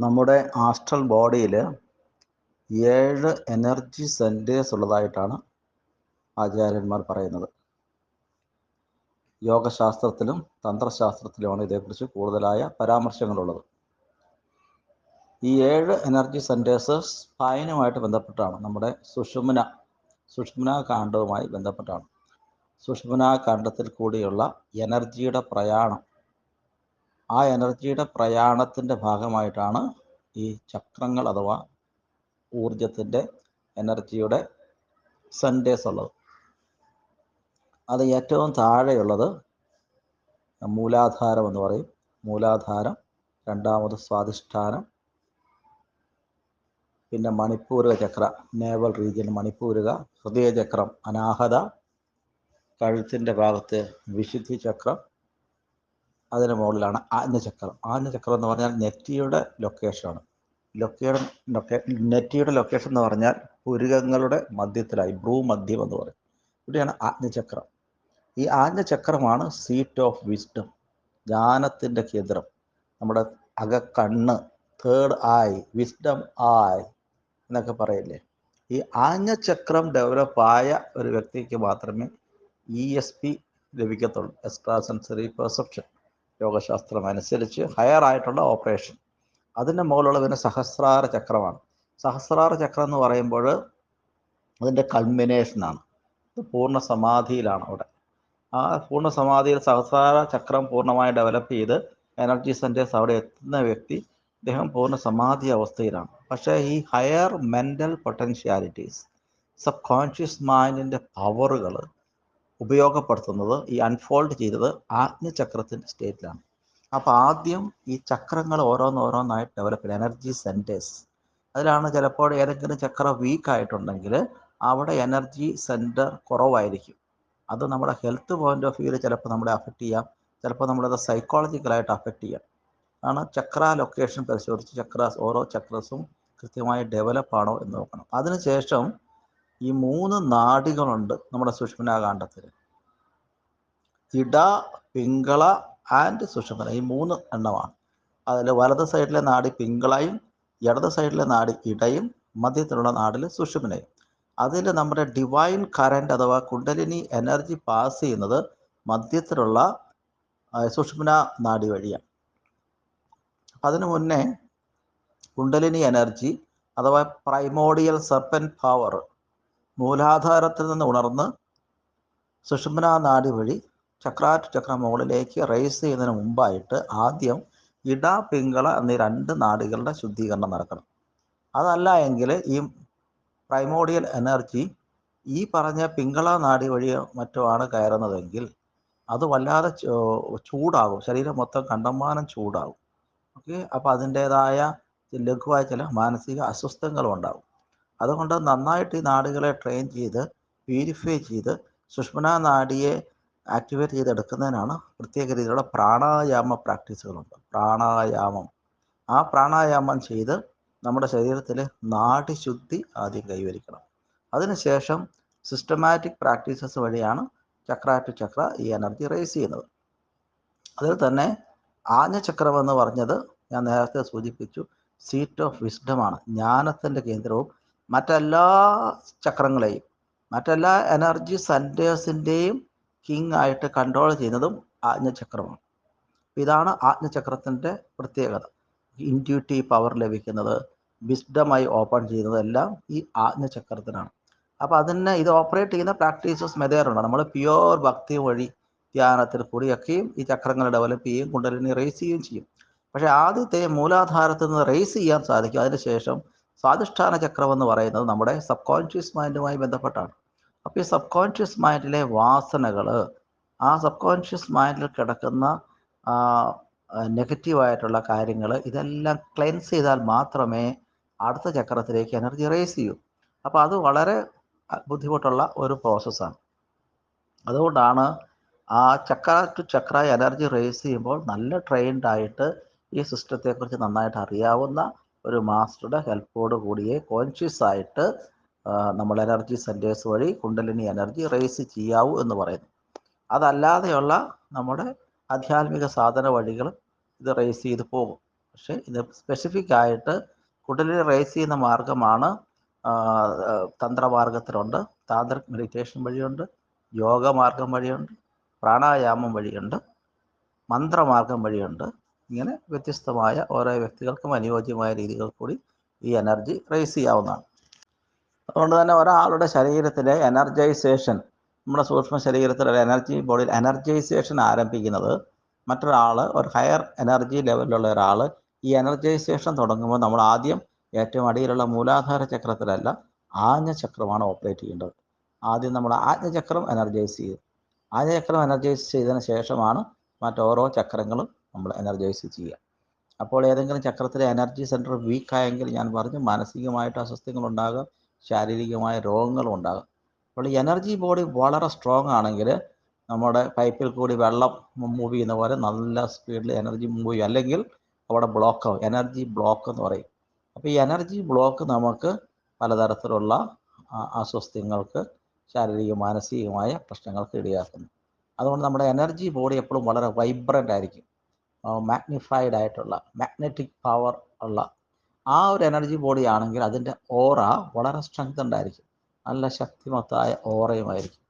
നമ്മുടെ ആസ്ട്രൽ ബോഡിയിൽ 7 energy centres ഉള്ളതായിട്ടാണ് ആചാര്യന്മാർ പറയുന്നത്. യോഗശാസ്ത്രത്തിലും തന്ത്രശാസ്ത്രത്തിലുമാണ് ഇതേക്കുറിച്ച് കൂടുതലായ പരാമർശങ്ങളുള്ളത്. ഈ 7 എനർജി സെൻറ്റേഴ്സ് സ്പൈനുമായിട്ട് ബന്ധപ്പെട്ടാണ്, നമ്മുടെ സുഷുമ്ന കാണ്ഡവുമായി ബന്ധപ്പെട്ടാണ്. സുഷുമ്ന കാണ്ഡത്തിൽ കൂടിയുള്ള എനർജിയുടെ പ്രയാണം, ആ എനർജിയുടെ പ്രയാണത്തിൻ്റെ ഭാഗമായിട്ടാണ് ഈ ചക്രങ്ങൾ അഥവാ ഊർജത്തിൻ്റെ എനർജിയുടെ സെൻറ്റേഴ്സ് ഉള്ളത്. അത് ഏറ്റവും താഴെയുള്ളത് മൂലാധാരം എന്ന് പറയും. മൂലാധാരം, രണ്ടാമത് സ്വാധിഷ്ഠാനം, പിന്നെ മണിപ്പൂരക ചക്ര, നേവൽ റീജിയൻ മണിപ്പൂരക, ഹൃദയചക്രം അനാഹത, കഴുത്തിൻ്റെ ഭാഗത്ത് വിശുദ്ധി ചക്രം, അതിന് മുകളിലാണ് ആജ്ഞചക്രം. ആജ്ഞചക്രം എന്ന് പറഞ്ഞാൽ നെറ്റിയുടെ ലൊക്കേഷനാണ്. നെറ്റിയുടെ ലൊക്കേഷൻ എന്ന് പറഞ്ഞാൽ പുരുകങ്ങളുടെ മധ്യത്തിലായി ഭ്രൂമധ്യം എന്ന് പറയും. ഇവിടെയാണ് ആജ്ഞചക്രം. ഈ ആജ്ഞചക്രമാണ് സീറ്റ് ഓഫ് വിസ്ഡം, ജ്ഞാനത്തിൻ്റെ കേന്ദ്രം. നമ്മുടെ അകക്കണ്ണ്, തേർഡ് ഐ, വിസ്ഡം ഐ എന്നൊക്കെ പറയില്ലേ. ഈ ആജ്ഞചക്രം ഡെവലപ്പായ ഒരു വ്യക്തിക്ക് മാത്രമേ ESP ലഭിക്കത്തുള്ളൂ, എക്സ്ട്രാ സെൻസറി പെർസെപ്ഷൻ. യോഗശാസ്ത്രം അനുസരിച്ച് ഹയർ ആയിട്ടുള്ള ഓപ്പറേഷൻ. അതിൻ്റെ മുകളിലുള്ള പിന്നെ സഹസ്രാര ചക്രമാണ്. സഹസ്രാര ചക്രം എന്ന് പറയുമ്പോൾ അതിൻ്റെ കൾമിനേഷനാണ്. ഇത് പൂർണ്ണ സമാധിയിലാണ് അവിടെ. ആ പൂർണ്ണ സമാധിയിൽ സഹസ്രാര ചക്രം പൂർണ്ണമായി ഡെവലപ്പ് ചെയ്ത് എനർജി സെൻറ്റേഴ്സ് അവിടെ എത്തുന്ന വ്യക്തി, അദ്ദേഹം പൂർണ്ണ സമാധി അവസ്ഥയിലാണ്. പക്ഷേ ഈ higher mental potentialities, subconscious മൈൻഡിൻ്റെ പവറുകൾ ഉപയോഗപ്പെടുത്തുന്നത്, ഈ അൺഫോൾഡ് ചെയ്തത് ആജ്ഞചക്രത്തിൻ്റെ സ്റ്റേറ്റിലാണ്. അപ്പോൾ ആദ്യം ഈ ചക്രങ്ങൾ ഓരോന്നോരോന്നായിട്ട് ഡെവലപ്പ് ചെയ്യും, എനർജി സെൻറ്റേഴ്സ്. അതിലാണ് ചിലപ്പോൾ ഏതെങ്കിലും ചക്ര വീക്കായിട്ടുണ്ടെങ്കിൽ അവിടെ എനർജി സെൻറ്റർ കുറവായിരിക്കും. അത് നമ്മുടെ ഹെൽത്ത് പോയിന്റ് ഓഫ് വ്യൂവിൽ ചിലപ്പോൾ നമ്മളെ അഫക്റ്റ് ചെയ്യാം, ചിലപ്പോൾ നമ്മളത് സൈക്കോളജിക്കലായിട്ട് അഫക്റ്റ് ചെയ്യാം. ആണ് ചക്ര ലൊക്കേഷൻ പരിശോധിച്ച് ഓരോ ചക്രസും കൃത്യമായി ഡെവലപ്പാണോ എന്ന് നോക്കണം. അതിനുശേഷം ഈ 3 നാഡികളുണ്ട് നമ്മുടെ സുഷുമ്നാകാണ്ഡത്തിൽ. ഇട, പിംഗള ആൻഡ് സുഷുമ്ന, ഈ 3 എണ്ണമാണ്. അതിൽ വലത് സൈഡിലെ നാഡി പിംഗളയും, ഇടത് സൈഡിലെ നാഡി ഇടയും, മധ്യത്തിലുള്ള നാഡിൽ സുഷുമ്നയും. അതിൽ നമ്മുടെ ഡിവൈൻ കറൻറ്റ് അഥവാ കുണ്ടലിനി എനർജി പാസ് ചെയ്യുന്നത് മധ്യത്തിലുള്ള സുഷുമ്ന നാഡി വഴിയാണ്. അതിനു മുന്നേ കുണ്ടലിനി എനർജി അഥവാ പ്രൈമോഡിയൽ സർപ്പൻറ്റ് പവർ മൂലാധാരത്തിൽ നിന്ന് ഉണർന്ന് സുഷുമ്ന നാഡി വഴി ചക്ര മുകളിലേക്ക് റേസ് ചെയ്യുന്നതിന് മുമ്പായിട്ട് ആദ്യം ഇട, പിംഗള എന്നീ 2 നാഡികളുടെ ശുദ്ധീകരണം നടക്കണം. അതല്ല എങ്കിൽ ഈ പ്രൈമോഡിയൽ എനർജി ഈ പറഞ്ഞ പിംഗള നാഡി വഴിയോ മറ്റോ ആണ് കയറുന്നതെങ്കിൽ അത് വല്ലാതെ ചൂടാകും, ശരീരം മൊത്തം കണ്ടമാനം ചൂടാകും. ഓക്കെ, അപ്പോൾ അതിൻ്റേതായ ലഘുവായ ചില മാനസിക അസ്വസ്ഥങ്ങളും ഉണ്ടാകും. അതുകൊണ്ട് നന്നായിട്ട് ഈ നാഡികളെ ട്രെയിൻ ചെയ്ത് പ്യൂരിഫൈ ചെയ്ത് സുഷുമ്ന നാഡിയെ ആക്ടിവേറ്റ് ചെയ്തെടുക്കുന്നതിനാണ് പ്രത്യേക രീതിയിലുള്ള പ്രാണായാമ പ്രാക്ടീസുകളുണ്ട്. ആ പ്രാണായാമം ചെയ്ത് നമ്മുടെ ശരീരത്തിൽ നാഡിശുദ്ധി ആദ്യം കൈവരിക്കണം. അതിനുശേഷം സിസ്റ്റമാറ്റിക് പ്രാക്ടീസസ് വഴിയാണ് ചക്ര ടു ചക്ര ഈ എനർജി റേസ് ചെയ്യുന്നത്. അതിൽ തന്നെ ആജ്ഞചക്രം എന്ന് പറഞ്ഞത് ഞാൻ നേരത്തെ സൂചിപ്പിച്ചു, സീറ്റ് ഓഫ് വിസ്ഡമാണ്, ജ്ഞാനത്തിൻ്റെ കേന്ദ്രവും. മറ്റെല്ലാ ചക്രങ്ങളെയും മറ്റെല്ലാ എനർജി സെൻറ്റേഴ്സിൻ്റെയും കിങ് ആയിട്ട് കൺട്രോൾ ചെയ്യുന്നതും ആജ്ഞചക്രമാണ്. ഇതാണ് ആജ്ഞചക്രത്തിൻ്റെ പ്രത്യേകത. ഇൻറ്റ്യൂട്ടീവ് പവർ ലഭിക്കുന്നത്, വിസ്ഡമായി ഓപ്പൺ ചെയ്യുന്നതെല്ലാം ഈ ആജ്ഞചക്രത്തിനാണ്. അപ്പോൾ ഇത് ഓപ്പറേറ്റ് ചെയ്യുന്ന പ്രാക്ടീസസ് മെതേഡുണ്ട്. നമ്മൾ പ്യുവർ ഭക്തി വഴി ധ്യാനത്തിൽ കൂടിയൊക്കെയും ഈ ചക്രങ്ങൾ ഡെവലപ്പ് ചെയ്യും, കുണ്ടലിനി റേസ് ചെയ്യുകയും ചെയ്യും. പക്ഷേ ആദ്യത്തെ മൂലാധാരത്തിൽ നിന്ന് റേസ് ചെയ്യാൻ സാധിക്കും. അതിനുശേഷം സ്വാധിഷ്ഠാന ചക്രം എന്ന് പറയുന്നത് നമ്മുടെ സബ് കോൺഷ്യസ് മൈൻഡുമായി ബന്ധപ്പെട്ടാണ്. അപ്പോൾ ഈ സബ് കോൺഷ്യസ് മൈൻഡിലെ വാസനകൾ, ആ സബ് കോൺഷ്യസ് മൈൻഡിൽ കിടക്കുന്ന നെഗറ്റീവായിട്ടുള്ള കാര്യങ്ങൾ, ഇതെല്ലാം ക്ലെൻസ് ചെയ്താൽ മാത്രമേ അടുത്ത ചക്രത്തിലേക്ക് എനർജി റേസ് ചെയ്യൂ. അപ്പോൾ അത് വളരെ ബുദ്ധിമുട്ടുള്ള ഒരു പ്രോസസ്സാണ്. അതുകൊണ്ടാണ് ആ ചക്ര ടു ചക്ര എനർജി റേസ് ചെയ്യുമ്പോൾ നല്ല ട്രെയിൻഡ് ആയിട്ട് ഈ സിസ്റ്റത്തെക്കുറിച്ച് നന്നായിട്ട് അറിയാവുന്ന ഒരു മാസ്റ്ററുടെ ഹെൽപ്പോട് കൂടിയേ കോൺഷ്യസ് ആയിട്ട് നമ്മൾ എനർജി സെൻറ്റേഴ്സ് വഴി കുണ്ടലിനി എനർജി റേസ് ചെയ്യാവൂ എന്ന് പറയുന്നു. അതല്ലാതെയുള്ള നമ്മുടെ ആധ്യാത്മിക സാധന വഴികൾ ഇത് റേസ് ചെയ്ത് പോകും. പക്ഷേ ഇത് സ്പെസിഫിക് ആയിട്ട് കുടലിനെ റേസ് ചെയ്യുന്ന മാർഗമാണ്. തന്ത്രമാർഗത്തിലുണ്ട്, താന്ത്രിക് മെഡിറ്റേഷൻ വഴിയുണ്ട്, യോഗമാർഗം വഴിയുണ്ട്, പ്രാണായാമം വഴിയുണ്ട്, മന്ത്രമാർഗം വഴിയുണ്ട്. ഇങ്ങനെ വ്യത്യസ്തമായ ഓരോ വ്യക്തികൾക്കും അനുയോജ്യമായ രീതികൾ കൂടി ഈ എനർജി റേസ് ചെയ്യാവുന്നതാണ്. അതുകൊണ്ട് തന്നെ ഒരാളുടെ ശരീരത്തിലെ എനർജൈസേഷൻ, നമ്മുടെ സൂക്ഷ്മ ശരീരത്തിലെ എനർജി ബോഡിയിൽ എനർജൈസേഷൻ ആരംഭിക്കുന്നത് മറ്റൊരാൾ, ഒരു ഹയർ എനർജി ലെവലിലുള്ള ഒരാൾ ഈ എനർജൈസേഷൻ തുടങ്ങുമ്പോൾ നമ്മൾ ആദ്യം ഏറ്റവും അടിയിലുള്ള മൂലാധാര ചക്രത്തിലല്ല, ആജ്ഞചക്രമാണ് ഓപ്പറേറ്റ് ചെയ്യേണ്ടത്. ആദ്യം നമ്മൾ ആജ്ഞചക്രം എനർജൈസ് ചെയ്യും. ആജ്ഞചക്രം എനർജൈസ് ചെയ്തതിന് ശേഷമാണ് മറ്റോരോ ചക്രങ്ങളും നമ്മൾ എനർജൈസ് ചെയ്യുക. അപ്പോൾ ഏതെങ്കിലും ചക്രത്തിലെ എനർജി സെൻറ്റർ വീക്കായെങ്കിൽ ഞാൻ പറഞ്ഞു മാനസികമായിട്ട് അസ്വസ്ഥങ്ങളുണ്ടാകും, ശാരീരികമായ രോഗങ്ങളും ഉണ്ടാകും. അപ്പോൾ ഈ എനർജി ബോഡി വളരെ സ്ട്രോങ് ആണെങ്കിൽ നമ്മുടെ പൈപ്പിൽ കൂടി വെള്ളം മൂവ് ചെയ്യുന്ന പോലെ നല്ല സ്പീഡിൽ എനർജി മൂവ് ചെയ്യും. അല്ലെങ്കിൽ അവിടെ ബ്ലോക്കാവും, എനർജി ബ്ലോക്ക് എന്ന് പറയും. അപ്പോൾ ഈ എനർജി ബ്ലോക്ക് നമുക്ക് പലതരത്തിലുള്ള അസ്വസ്ഥങ്ങൾക്ക്, ശാരീരിക മാനസികമായ പ്രശ്നങ്ങൾക്ക് ഇടയാക്കുന്നു. അതുകൊണ്ട് നമ്മുടെ എനർജി ബോഡി എപ്പോഴും വളരെ വൈബ്രൻ്റ് ആയിരിക്കും. മാഗ്നിഫൈഡ് ആയിട്ടുള്ള മാഗ്നറ്റിക് പവർ ഉള്ള ആ ഒരു എനർജി ബോഡി ആണെങ്കിൽ അതിൻ്റെ ഓറ വളരെ സ്ട്രെങ്തൻഡ് ആയിരിക്കും, നല്ല ശക്തിമത്തായ ഓറയുമായിരിക്കും.